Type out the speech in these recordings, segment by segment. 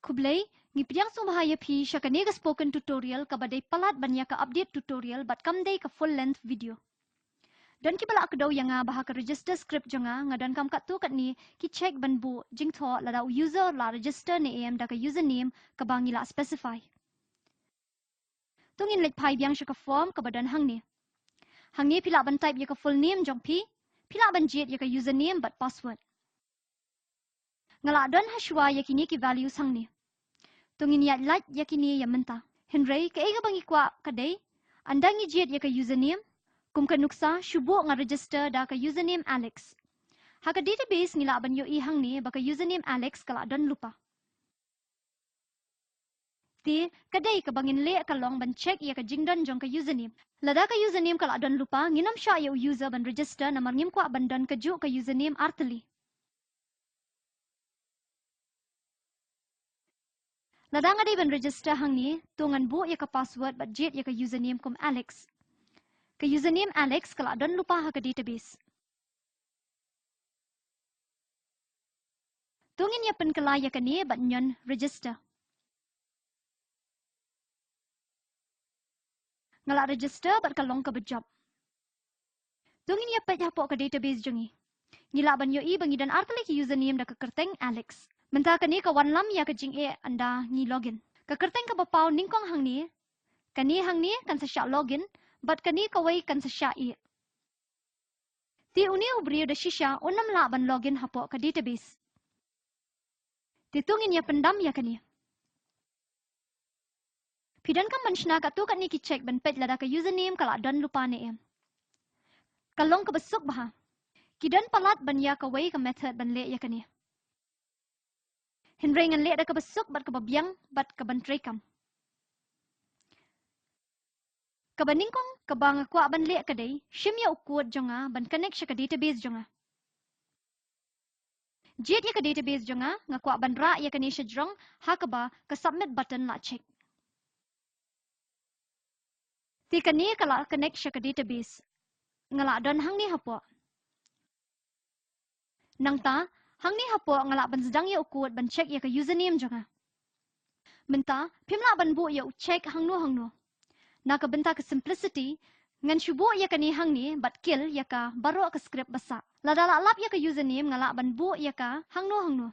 Kublai, ngi piang sumbahaya pi syakane ka spoken tutorial ka badai palat banyak ka update tutorial bat kamdai ka full length video. Dan ki bala akdaw yang bahaka register script jonga ngadan kam kat tu kat ni ki check ban bu jing tho la da user la register ni am da ka username ka bangila specify. Tungin lek pai biang syaka form ka badan hang ni. Hang ni pila ban type ya ka full name jong pi, pila ban jet ya ka username bat password. Ngala dan hashwa ya kini ki values hang ni. Tungin ya lat ya kini ya menta. Henry ka ega bangi kwa kadai, andangi jet ya ka username kum ka nuksa syubo nga register da ka username Alex. Haka database ngila ban yo ihang ni baka username Alex kala dan lupa. Ti kadai ka bangin le ka long ban check ya ka jingdan jong ka username. Lada ka username kala dan lupa nginam sya ya user ban register namar ngim kwa ban dan ka ju ka username artali. Lada nga ban register hang ni tungan bu ya ka password bat jet ya ka username kum Alex. Ka username Alex kala dan lupa ha ka database. Tungin ya penkala ya ka ni bat nyon register. Ngala register bat kalong ka bejab. Tungin ya pet hapo ka database jongi. Ngila ban yo i bangi dan artali ki username da ka kerteng Alex. Menta ka ni ka wanlam ya ka jing anda ngi login. Ka kerteng ka bapaw ningkong hang ni. Kani hang ni kan sa sya login, bat kani kawai kan sa sya i. Ti uni ubriyo da shisha unam la ban login hapo ka database. Ti tungin ya pendam ya kani. Pidan ka manshna ka tu kat ni ki check ban pet lada ka username kala dan lupa ni em. Kalong ka besuk baha. Kidan palat ban ya kawai ka method ban le ya kani. Henry ngan le da ka besuk bat ka babiang bat ka ban trekam. Kabaningkong kabang kwa ban le kadai, shim ya ukut jonga ban connect siya ka database jonga. Jet ya ka database jonga, nga kwa ban ra ya kani siya jong, hakaba ka submit button la check. Ti kani kala connect siya ka database. Ngala don hang ni hapo. Nang ta, hang ni hapo ngala ban sedang ya ukut ban check ya ka username jonga. Menta, pimla ban bu ya check hang no. Naka benta ka simplicity, ngan syubo ya kani hang ni bat kill ya ka baro ka script basa. Ladala lap ya ka username ngala ban bu ya ka hang no.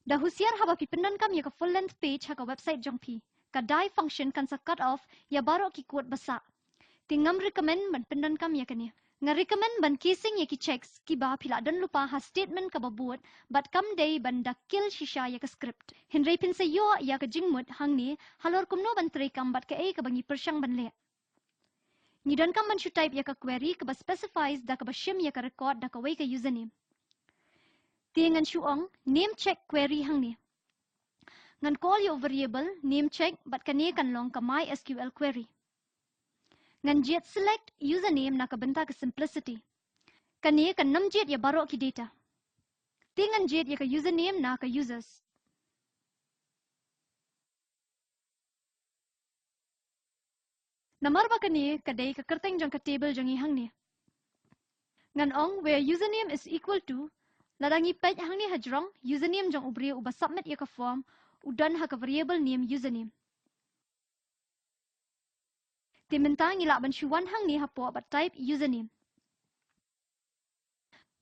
Da husiar haba pi pendan kam ya ka full length page ha ka website jong pi. Ka die function kan sa cut off ya baro ki quote basa. Tingam recommend ban pendan kam ya kani. Nga recommend ban kissing ya ki checks ki ba pila dan lupa ha statement ka babuat bat kam day ban da kill shisha ya ka script. Henry pin sa yo ya ka jingmut hang ni halor kumno ban tray kam bat ka ka bangi persyang ban le. Ngidan kam ban shu type ya ka query ka ba specifies da ka ba shim ya ka record da ka way ka username. Tingan shuong name check query hang ni. Ngan call yo variable name check bat kani kan long ka MySQL query. Ngan jet select username na kabenta ka simplicity. Kani kan nam jet ya baro ki data. Tingan jet ya ka username na ka users. Namar ba kani kadai ka kerteng jong ka table jong hang ni. Ngan ong where username is equal to ladangi page hang ni hajrong username jong ubri uba submit ya ka form udan ha ka variable name username. Timenta ngila ban shuwan hang ni hapo bat type username.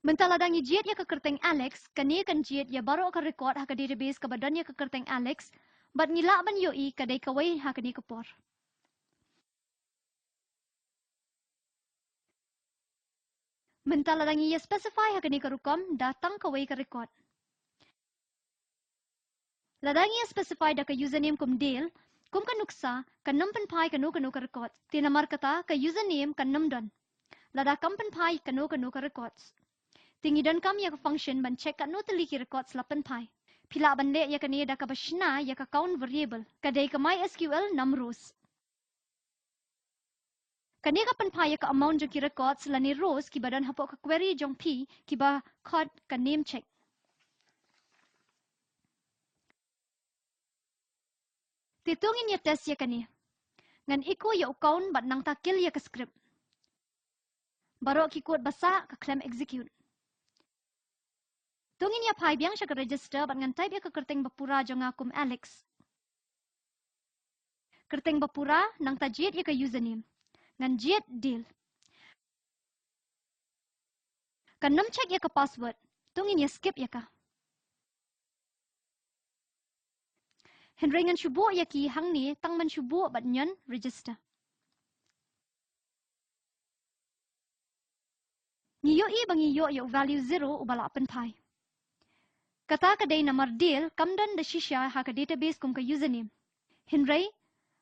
Mentala dangi jet ya ka kerteng Alex, kani kan jet ya baro ka record ha ka database ka badan ya ka kerteng Alex, bat ngila ban yo i kadai kawai ha kani ka por. Mentala dangi ya specify ha kani ka rukom datang kawai ka record. Ladangi ya specify da ka username kum Dale, kum ka nuksa kan nampan pai kanu ka record. Tinamar kata ka username kan namdon. Lada kampan pai kanu ka records. Tingidan kam ya ka function ban check kanu tali ki records lapan pai. Pila ban le ya kani da ka bashna ya ka count variable. Kadai ka MySQL num rows. Kani ka pan pai ya ka amount jong ki records lani rows ki badan hapo ka query jong p ki ba code ka name check. Titungin ya test ya kani. Ngan iko ya account bat nang takil ya ka script. Baro ki code basa ka claim execute. Tungin ya pai biang siya ka register bat ngan type ya ka kerteng bapura jo ngakum Alex. Kerteng bapura nang tajit ya ka username. Ngan jit deal. Kan nom check ya ka password. Tungin ya skip ya ka. Henry ngan shubo ya ki hang ni tang man shubo bat nyan register. Niyo i bang iyo yo value 0 ubala pen pai. Kata ka day namar deal kamdan da shisha ha ka database kum ka username. Henry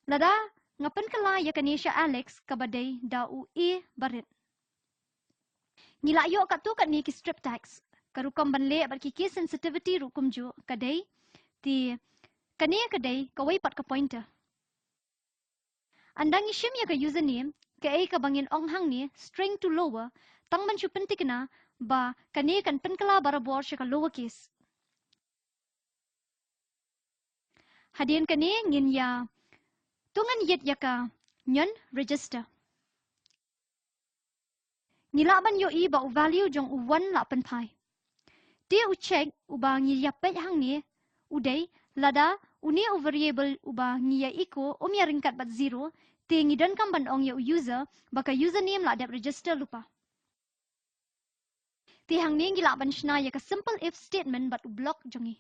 lada ngapan kala ya kanisha Alex kabaday da u e barit. Nilayo ka tu kat ni ki strip tags. Karukam banle bat ki sensitivity rukum jo kaday ti kaniya kaday kaway pat ka pointer. Andang ishim ya ka username ka ay kabangin onghang ni string to lower tang man pentik na ba kaniya kan penkala barabor siya ka lowercase. Hadian kaniya ngin ya tungan yet ya ka nyan register. Nilaban yo i ba u value jong u 1 la pen pai. Dia u check u ba ngi ya pet hang ni uday lada uni u variable u ba ngi ya iko ya ringkat bat 0 ti ngi dan kam ban ong ya u user baka username la dap register lupa. Ti hang ni ngi laban shna ya ka simple if statement bat u block jongi.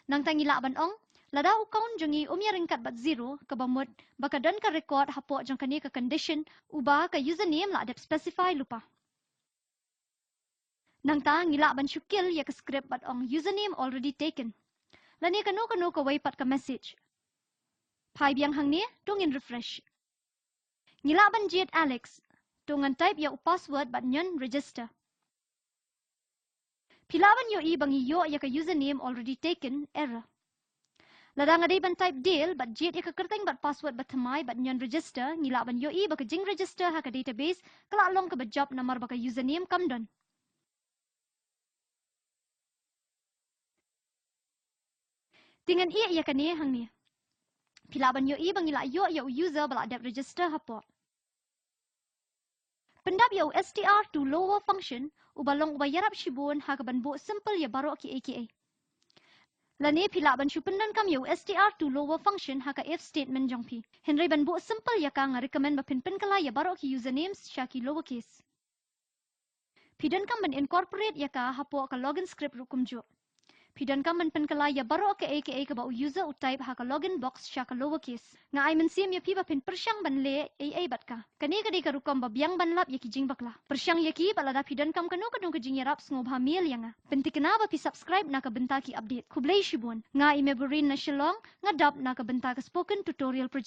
Nang tangi laban ong lada u count jongi ya ringkat bat 0 ka bamut baka dan ka record hapo jong kani ka condition u ba ka username la dap specify lupa. Nang ta ngila ban shukil ya ka script bat ong username already taken. Lani kanu ka waypat ka message. Pai biang hang ni tungin refresh. Ngila ban jit Alex tungan type ya u password bat nyan register. Pilaban yo i bang iyo ya ka username already taken error. Ladang aday ban type deal bat jit ya ka kerteng bat password bat thamai bat nyan register ngila ban yo i baka jing register ha ka database kala long ka bat job namar baka username kamdon. Tingan iya ya kani hang ni. Pilaban yo i bang ila yo ya user bala dap register hapo. Pendap yo str to lower function ubalong ubayarap shibun ha ban bo simple ya baro ki aka. Lani pilaban shupendan kam yo str to lower function ha if statement jong pi. Henry ban bo simple ya ka nga recommend ba pinpen kala ya baro ki usernames shaki lowercase. Pidan kam ban incorporate ya ka hapo ka login script rukum jo. Pidan kam ban pen kala ya baro ka aka ba user u type ha ka login box shaka lowercase. Nga ay man sim ya pi ba pin persyang ban le ai bat ka. Kani ka di ka rukam ba biang ban lap ya ki jing bakla. Persyang ya ki balada pidan kam kanu kadung ka jing yarap sngob hamil ya nga. Pentik na ba pi subscribe na ka benta ki update. Kublay shibun. Nga i meburin na shilong nga dap na ka benta ka spoken tutorial project.